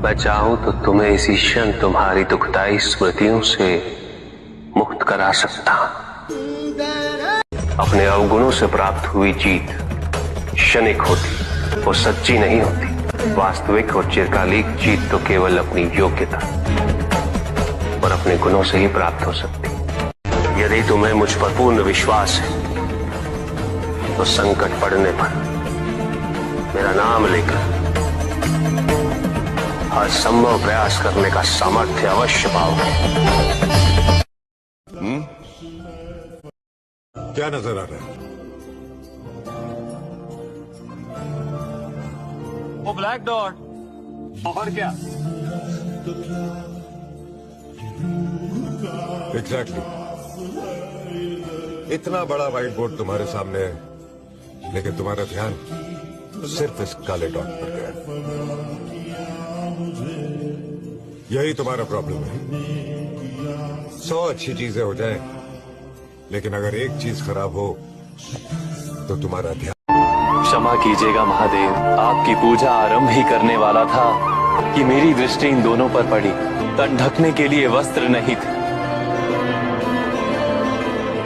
मैं चाहूं तो तुम्हें इसी क्षण तुम्हारी दुखदायी स्मृतियों से मुक्त करा सकता हूं। अपने अवगुणों से प्राप्त हुई जीत क्षणिक होती, वो सच्ची नहीं होती। वास्तविक और चिरकालिक जीत तो केवल अपनी योग्यता और अपने गुणों से ही प्राप्त हो सकती। यदि तुम्हें मुझ पर पूर्ण विश्वास है तो संकट पड़ने पर मेरा नाम लेकर हर संभव प्रयास करने का सामर्थ्य अवश्य पाओगे। क्या नजर आ रहा है? वो ब्लैक डॉट और क्या? एग्जैक्टली। इतना बड़ा व्हाइट बोर्ड तुम्हारे सामने है, लेकिन तुम्हारा ध्यान सिर्फ इस काले डॉट पर गया। यही तुम्हारा प्रॉब्लम है। 100 अच्छी चीजें हो जाएं, लेकिन अगर एक चीज खराब हो तो तुम्हारा ध्यान। क्षमा कीजिएगा महादेव, आपकी पूजा आरंभ ही करने वाला था कि मेरी दृष्टि इन दोनों पर पड़ी। तन ढकने के लिए वस्त्र नहीं थे।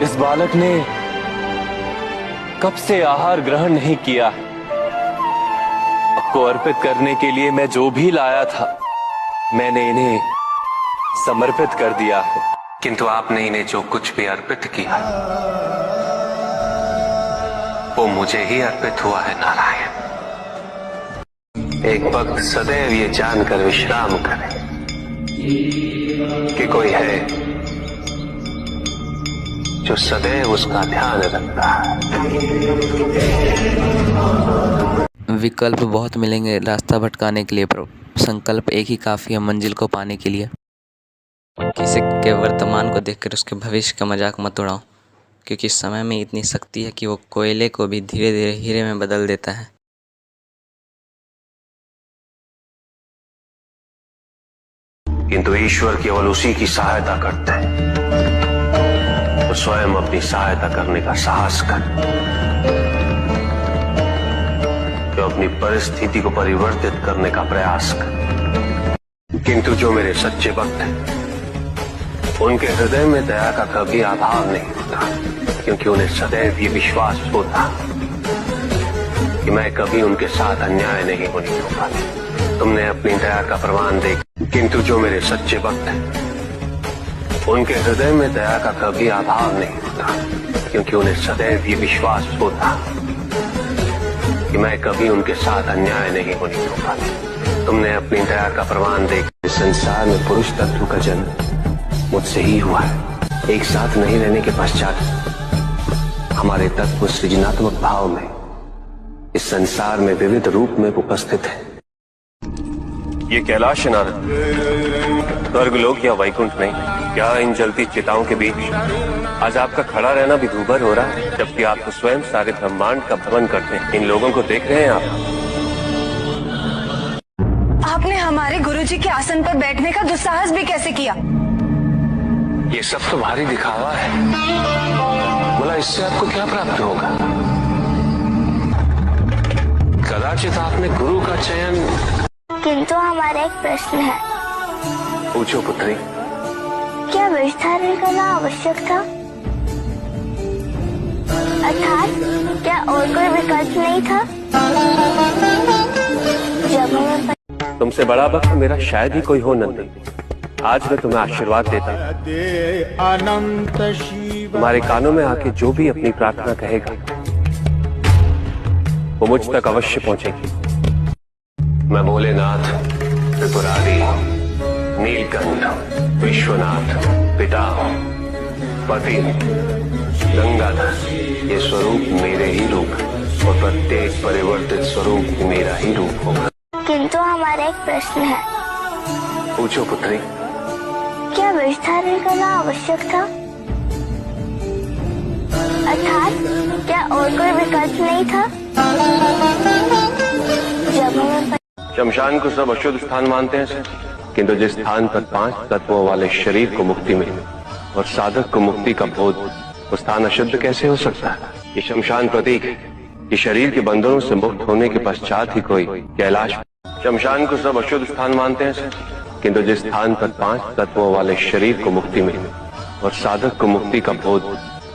इस बालक ने कब से आहार ग्रहण नहीं किया। आपको अर्पित करने के लिए मैं जो भी लाया था, मैंने इन्हें समर्पित कर दिया है। किंतु आपने इन्हें जो कुछ भी अर्पित किया वो मुझे ही अर्पित हुआ है नारायण। एक भक्त सदैव ये जानकर विश्राम करे कि कोई है जो सदैव उसका ध्यान रखता है। विकल्प बहुत मिलेंगे रास्ता भटकाने के लिए, पर संकल्प एक ही काफ़ी है मंजिल को पाने के लिए। किसी के वर्तमान को देखकर उसके भविष्य का मजाक मत उड़ाओ, क्योंकि समय में इतनी शक्ति है कि वो कोयले को भी धीरे धीरे हीरे में बदल देता है। किंतु ईश्वर केवल उसी की सहायता करते हैं तो स्वयं अपनी सहायता करने का साहस कर, तो अपनी परिस्थिति को परिवर्तित करने का प्रयास कर। किंतु जो मेरे सच्चे भक्त हैं उनके हृदय में दया का कभी अभाव नहीं होता, क्योंकि उन्हें सदैव ये विश्वास होता कि मैं कभी उनके साथ अन्याय नहीं होने दूंगा। तुमने अपनी दया का प्रमाण दे। किंतु जो मेरे सच्चे भक्त हैं उनके हृदय में दया का कभी अभाव नहीं होता, क्योंकि उन्हें सदैव ये विश्वास होता कि मैं कभी उनके साथ अन्याय नहीं होने दूंगा। तुमने अपनी दया का प्रमाण दे। इस संसार में पुरुष तत्व का जन्म मुझसे ही हुआ है। एक साथ नहीं रहने के पश्चात हमारे तत्व सृजनात्मक भाव में इस संसार में विविध रूप में उपस्थित है। ये कैलाश नारद, स्वर्गलोक या वैकुंठ नहीं, क्या इन जलती चिताओं के बीच आज आपका खड़ा रहना भी दूभर हो रहा है, जबकि आप तो स्वयं सारे ब्रह्मांड का भ्रमण करते हैं। इन लोगों को देख रहे हैं आप। आपने हमारे गुरुजी के आसन पर बैठने का दुस्साहस भी कैसे किया? ये सब तो भारी दिखावा है। बोला इससे आपको क्या प्राप्त होगा? कदाचित आपने गुरु का चयन। किंतु हमारा एक प्रश्न है। पूछो पुत्री। क्या विष धारण करना आवश्यक था? अर्थात क्या और कोई विकल्प नहीं था? जब हमें तुमसे बड़ा भक्त मेरा शायद ही कोई हो नंदी। आज मैं तुम्हें आशीर्वाद देता हूँ। तुम्हारे कानों में आके जो भी अपनी प्रार्थना कहेगा वो मुझ तक अवश्य पहुंचेगी। मैं भोलेनाथ, त्रिपुरारी, नीलकंठ, विश्वनाथ, पिता, पति, गंगाधर, ये स्वरूप मेरे ही रूप और प्रत्येक परिवर्तित स्वरूप मेरा ही रूप होगा। किंतु हमारा एक प्रश्न है। पूछो पुत्री। क्या विष धारण करना आवश्यक था? अर्थात क्या और कोई विकल्प नहीं था? जब हमें शमशान को सब अशुद्ध स्थान मानते हैं, किंतु जिस स्थान पर 5 तत्वों वाले शरीर को मुक्ति मिले और साधक को मुक्ति का बोध, वो स्थान अशुद्ध कैसे हो सकता है? ये शमशान प्रतीक है कि शरीर के बंधनों से मुक्त होने के पश्चात ही कोई कैलाश शमशान को सब अशुद्ध स्थान मानते हैं सर, किंतु जिस स्थान पर 5 तत्वों वाले शरीर को मुक्ति मिली और साधक को मुक्ति का बोध,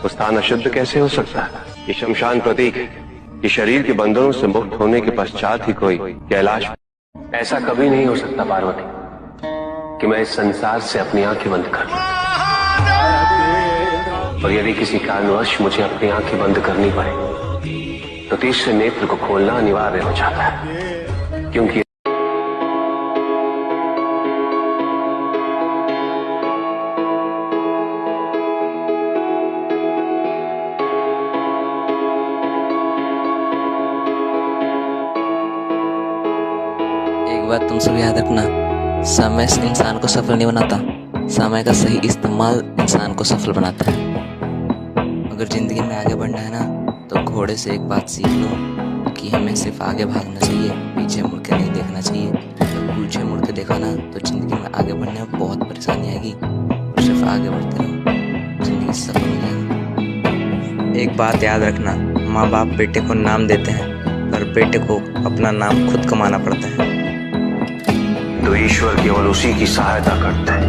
वो स्थान अशुद्ध कैसे हो सकता है? ये शमशान प्रतीक है कि शरीर के बंधनों से मुक्त होने के पश्चात ही कोई कैलाश। ऐसा कभी नहीं हो सकता पार्वती कि मैं इस संसार से अपनी आंखें बंद कर लूं, और यदि किसी कारणवश मुझे अपनी आंखें बंद करनी पड़े तो तीसरे नेत्र को खोलना अनिवार्य हो जाता है, क्योंकि एक बात तुम सब याद रखना, समय इंसान को सफल नहीं बनाता, समय का सही इस्तेमाल इंसान को सफल बनाता है। अगर जिंदगी में आगे बढ़ना है ना, तो घोड़े से एक बात सीख लो कि हमें सिर्फ आगे भागना चाहिए, पीछे मुड़ के नहीं देखना चाहिए। जब पीछे मुड़ के देखा ना तो जिंदगी में आगे बढ़ने में बहुत परेशानी आएगी, और सिर्फ आगे बढ़ते रहो, जिंदगी सफल हो जाएगी। एक बात याद रखना, माँ बाप बेटे को नाम देते हैं, पर बेटे को अपना नाम खुद कमाना पड़ता है। तो ईश्वर केवल उसी की सहायता करता है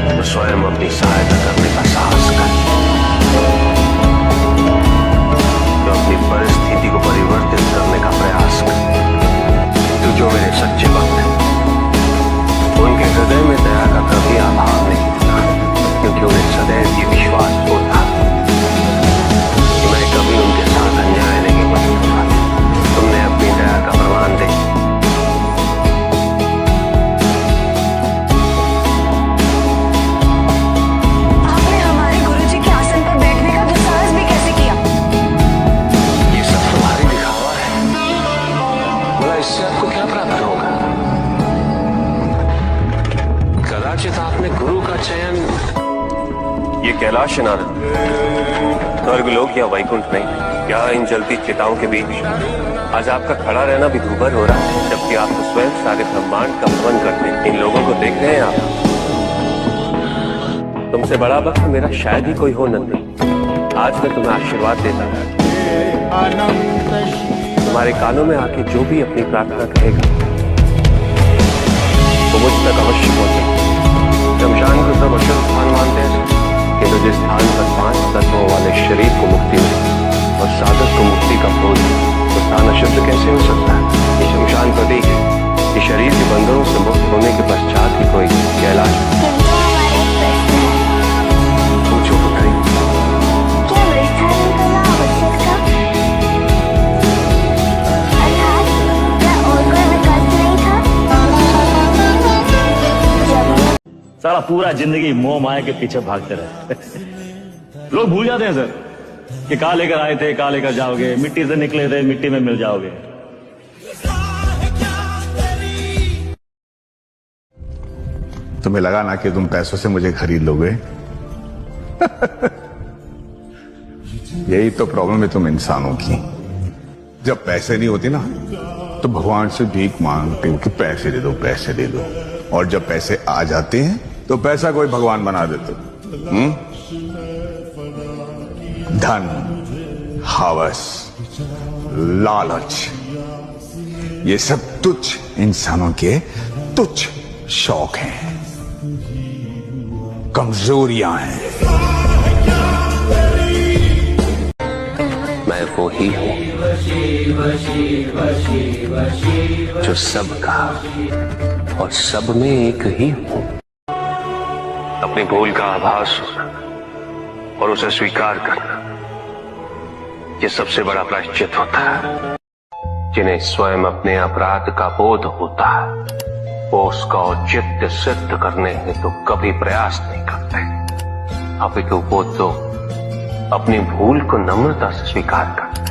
तो स्वयं अपनी सहायता करने का साहस करे, तो अपनी परिस्थिति को परिवर्तित करने का प्रयास करे। तो जो मेरे सच्चे भक्त हैं, उनके हृदय में दया का कभी अभाव नहीं होता, क्योंकि उन्हें सदैव ये विश्वास होता कि मैं कभी उनके साथ अन्याय नहीं करूंगा। तुमने अपनी दया का प्रमाण दे। इससे आपको क्या प्राप्त होगा? कदाचित आपने गुरु का चयन, ये कैलाश है नारद, स्वर्गलोक या वैकुंठ नहीं। क्या इन जलती चिताओं के बीच आज आपका खड़ा रहना भी दूभर हो रहा है, जबकि आप तो स्वयं सारे ब्रह्मांड का भ्रमण करते हैं। इन लोगों को देख रहे हैं आप। तुमसे बड़ा भक्त मेरा शायद ही कोई हो नंदी। आज मैं तुम्हें आशीर्वाद देता हूं, तुम्हारे कानों में आके जो भी अपनी प्रार्थना कहेगा वो मुझ तक अवश्य पहुंचे। शमशान को सब अशुद्ध स्थान मानते हैं, किंतु जिस स्थान पर 5 तत्वों वाले शरीर को मुक्ति मिली और साधक को मुक्ति का बोध, तो स्थान अशुद्ध कैसे हो सकता है? ये शमशान प्रतीक है कि शरीर के बंधनों से मुक्त होने के पश्चात ही कोई कैलाश। पूछो पुत्री, क्या वृथा निकलना आवश्यक था? अर्थात क्या और कोई विकल्प नहीं था? सारा पूरा जिंदगी मोह माया के पीछे भागते रहे। लोग भूल जाते हैं सर कि कहाँ लेकर आए थे, कहाँ लेकर जाओगे, मिट्टी से निकले थे, मिट्टी में मिल जाओगे। तुम्हें लगा ना कि तुम पैसों से मुझे खरीद लोगे। यही तो प्रॉब्लम है तुम इंसानों की। जब पैसे नहीं होते ना तो भगवान से भीख मांगते हो कि पैसे दे दो, पैसे दे दो, और जब पैसे आ जाते हैं तो पैसा कोई भगवान बना देते। धन, हवस, लालच, ये सब तुच्छ इंसानों के तुच्छ शौक हैं, कमजोरियां हैं। मैं वो ही हूं जो सबका और सब में एक ही हूं। अपनी भूल का आभास होना और उसे स्वीकार करना, ये सबसे बड़ा प्रायश्चित होता है। जिन्हें स्वयं अपने अपराध का बोध होता है वो उसका औचित्य सिद्ध करने हेतु कभी प्रयास नहीं करते, अपितु वो तो अपनी भूल को नम्रता से स्वीकार करते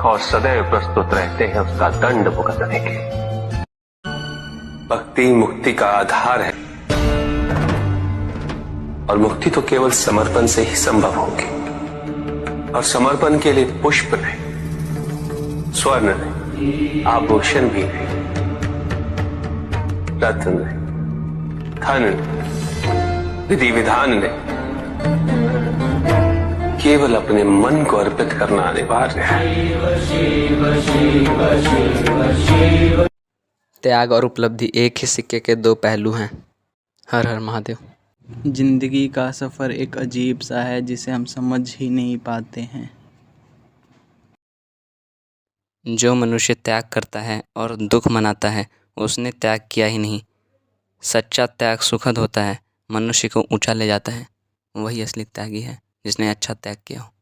और सदैव प्रस्तुत रहते हैं उसका दंड भुगतने के। भक्ति मुक्ति का आधार है, और मुक्ति तो केवल समर्पण से ही संभव होगी। और समर्पण के लिए पुष्प नहीं, स्वर्ण नहीं, आभूषण भी नहीं, रत्न नहीं, धन नहीं, विधि विधान नहीं, केवल अपने मन को अर्पित करना अनिवार्य है। त्याग और उपलब्धि एक ही सिक्के के दो पहलू हैं। हर हर महादेव। जिंदगी का सफ़र एक अजीब सा है जिसे हम समझ ही नहीं पाते हैं। जो मनुष्य त्याग करता है और दुख मनाता है उसने त्याग किया ही नहीं। सच्चा त्याग सुखद होता है, मनुष्य को ऊंचा ले जाता है। वही असली त्यागी है जिसने अच्छा त्याग किया हो।